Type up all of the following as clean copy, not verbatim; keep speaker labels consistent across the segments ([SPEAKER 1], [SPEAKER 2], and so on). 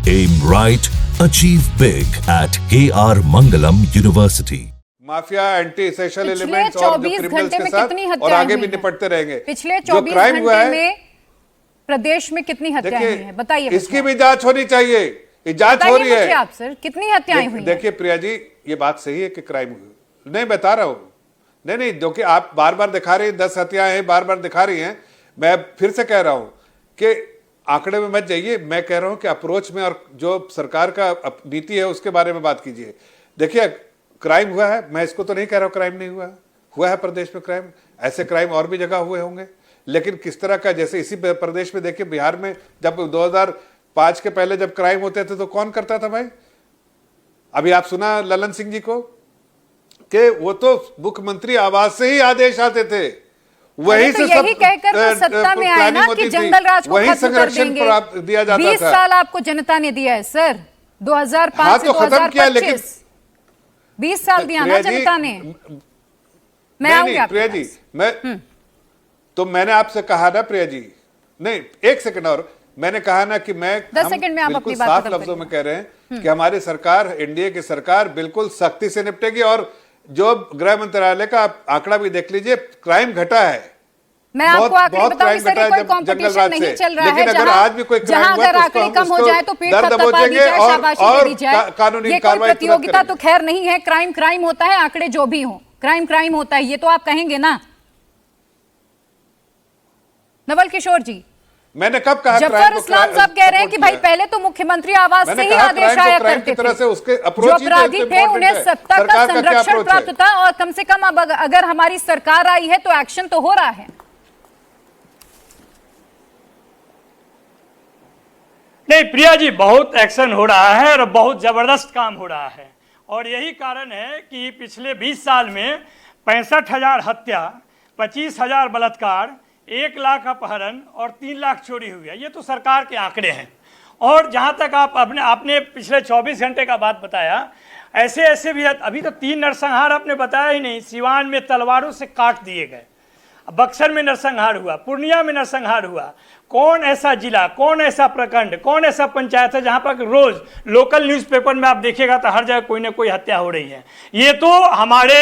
[SPEAKER 1] Aim right, achieve big at KR Mangalam University.
[SPEAKER 2] Mafia anti social
[SPEAKER 3] पिछले
[SPEAKER 2] elements और जो
[SPEAKER 3] 24
[SPEAKER 2] criminals
[SPEAKER 3] घंटे
[SPEAKER 2] के
[SPEAKER 3] में
[SPEAKER 2] साथ
[SPEAKER 3] कितनी
[SPEAKER 2] और
[SPEAKER 3] हत्याएं
[SPEAKER 2] आगे भी
[SPEAKER 3] हुई हैं?
[SPEAKER 2] निपटते रहेंगे।
[SPEAKER 3] पिछले
[SPEAKER 2] जो
[SPEAKER 3] 24
[SPEAKER 2] क्राइम हुआ
[SPEAKER 3] घंटे
[SPEAKER 2] है,
[SPEAKER 3] में प्रदेश में कितनी हत्याएं हुई हैं? बताइए
[SPEAKER 2] इसकी भी जांच होनी चाहिए। ये जांच हो रही है।
[SPEAKER 3] मुझे आप सर, कितनी हत्याएं हुई हैं?
[SPEAKER 2] देखिए प्रिया जी, ये बात सही है कि क्राइम हुई, नहीं बता रहा हूं, नहीं जो कि आप बार बार दिखा रही हैं 10 हत्याएं हैं, बार बार दिखा रही हैं। मैं फिर से कह रहा हूं कि आंकड़े में मत जाइए, मैं कह रहा हूं कि अप्रोच में और जो सरकार का नीति है उसके बारे में बात कीजिए। देखिए क्राइम हुआ है, मैं इसको तो नहीं कह रहा हूं क्राइम नहीं हुआ है प्रदेश में क्राइम, ऐसे क्राइम और भी जगह हुए होंगे, लेकिन किस तरह का, जैसे इसी प्रदेश में देखिए बिहार में जब 2005 के पहले जब क्राइम होते थे तो कौन करता था भाई? अभी आप सुना ललन सिंह जी को कि वो तो मुख्यमंत्री आवास से ही आदेश आते थे, वहीं से
[SPEAKER 3] यही कहकर तो सत्ता में आए ना कि जंगल राज को
[SPEAKER 2] वहीं
[SPEAKER 3] खत्म कर
[SPEAKER 2] संरक्षण
[SPEAKER 3] देंगे।
[SPEAKER 2] दिया जाता
[SPEAKER 3] 20
[SPEAKER 2] था।
[SPEAKER 3] साल आपको जनता ने दिया है सर, 2005
[SPEAKER 2] हाँ,
[SPEAKER 3] से
[SPEAKER 2] तो खत्म किया, लेकिन
[SPEAKER 3] 20 साल दिया ना जनता ने। मैं आऊंगी आपके
[SPEAKER 2] प्रिया जी, मैं तो मैंने आपसे कहा ना प्रिया जी, नहीं एक सेकंड और, मैंने कहा ना कि
[SPEAKER 3] 10 सेकंड में आप अपनी बात
[SPEAKER 2] साफ
[SPEAKER 3] खत्म
[SPEAKER 2] लफ्जों में
[SPEAKER 3] करिए।
[SPEAKER 2] कह रहे हैं कि हमारी सरकार, एनडीए की सरकार बिल्कुल सख्ती से निपटेगी, और जो गृह मंत्रालय का आंकड़ा भी देख लीजिए, क्राइम घटा है।
[SPEAKER 3] मैं आपको आंकड़े बताऊंगी सर, कोई कंपटीशन नहीं चल रहा है।
[SPEAKER 2] अगर आज भी कोई
[SPEAKER 3] जहां अगर आंकड़े कम हो जाए तो पेट थपथपा दी जाए, शाबाशी दी जाए, ये कोई प्रतियोगिता तो खैर नहीं है। क्राइम क्राइम होता है, आंकड़े जो भी हो, क्राइम क्राइम होता है, ये तो आप कहेंगे ना नवल किशोर जी?
[SPEAKER 2] मैंने कब कहा?
[SPEAKER 3] जफर इस्लाम साहब कह रहे हैं कि भाई पहले तो मुख्यमंत्री आवास से ही आदेश आया करते थे, जो अपराधी थे उन्हें सत्ता का संरक्षण प्राप्त था, और कम से कम अब अगर हमारी सरकार आई है तो एक्शन तो हो रहा है।
[SPEAKER 4] नहीं प्रिया जी, बहुत एक्शन हो रहा है और बहुत जबरदस्त काम हो रहा है, और यही कारण है कि पिछले 20 साल में 65,000 हत्या, 25,000 बलात्कार, 1 लाख अपहरण और 3 लाख चोरी हुई है। ये तो सरकार के आंकड़े हैं। और जहां तक आपने पिछले 24 घंटे का बात बताया, ऐसे ऐसे भी अभी तो 3 नरसंहार आपने बताया ही नहीं। सिवान में तलवारों से काट दिए गए, बक्सर में नरसंहार हुआ, पूर्णिया में नरसंहार हुआ। कौन ऐसा जिला, कौन ऐसा प्रखंड, कौन ऐसा पंचायत है जहां पर रोज लोकल न्यूज़पेपर में आप देखिएगा तो हर जगह कोई ना कोई हत्या हो रही है? ये तो हमारे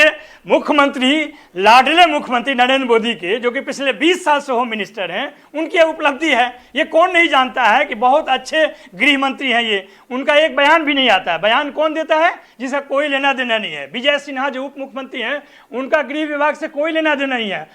[SPEAKER 4] मुख्यमंत्री, लाडले मुख्यमंत्री नरेंद्र मोदी के, जो कि पिछले 20 साल से होम मिनिस्टर हैं, उनकी उपलब्धि है। ये कौन नहीं जानता है कि बहुत अच्छे गृह मंत्री हैं ये? उनका एक बयान भी नहीं आता है। बयान कौन देता है? जिसका कोई लेना देना नहीं है। विजय सिन्हा जो उप मुख्यमंत्री हैं, उनका गृह विभाग से कोई लेना देना नहीं है।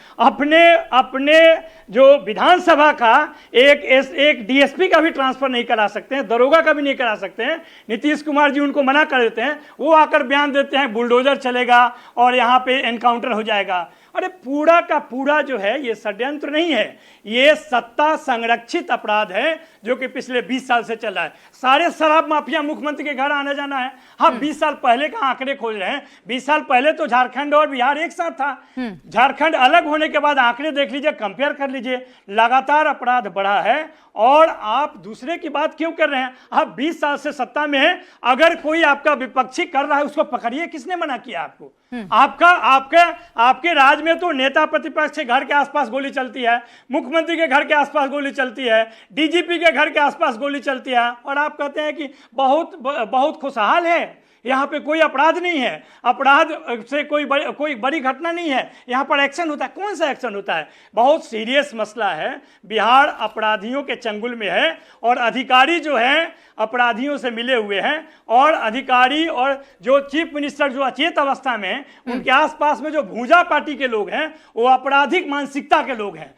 [SPEAKER 4] अपने जो विधानसभा का एक डीएसपी का भी ट्रांसफर नहीं करा सकते हैं, दरोगा का भी नहीं करा सकते हैं। नीतीश कुमार जी उनको मना कर देते हैं, वो आकर बयान देते हैं बुलडोजर चलेगा और यहाँ पे एनकाउंटर हो जाएगा। अरे पूरा का पूरा जो है ये षड्यंत्र नहीं है, ये सत्ता संरक्षित अपराध है जो कि पिछले 20 साल से चल रहा है। सारे शराब माफिया मुख्यमंत्री के घर आने जाना है। हाँ, 20 साल पहले का आंकड़े खोज रहे हैं। 20 साल पहले तो झारखंड और बिहार एक साथ था। झारखंड अलग होने के बाद आंकड़े देख लीजिए, कंपेयर कर लीजिए, लगातार अपराध बढ़ा है। और आप दूसरे की बात क्यों कर रहे हैं? आप 20 साल से सत्ता में हैं, अगर कोई आपका विपक्षी कर रहा है उसको पकड़िए। किसने मना किया आपको? आपके राज में तो नेता प्रतिपक्ष के घर के आसपास गोली चलती है, मुख्यमंत्री के घर के आसपास गोली चलती है, डीजीपी के घर के आसपास गोली चलती है, और आप कहते हैं कि बहुत खुशहाल है, यहाँ पे कोई अपराध नहीं है, अपराध से कोई बड़ी घटना नहीं है, यहाँ पर एक्शन होता है। कौन सा एक्शन होता है? बहुत सीरियस मसला है। बिहार अपराधियों के चंगुल में है, और अधिकारी जो हैं अपराधियों से मिले हुए हैं, और अधिकारी और जो चीफ मिनिस्टर जो अचेत अवस्था में हैं, उनके आसपास में जो भूजा पार्टी के लोग हैं वो आपराधिक मानसिकता के लोग हैं।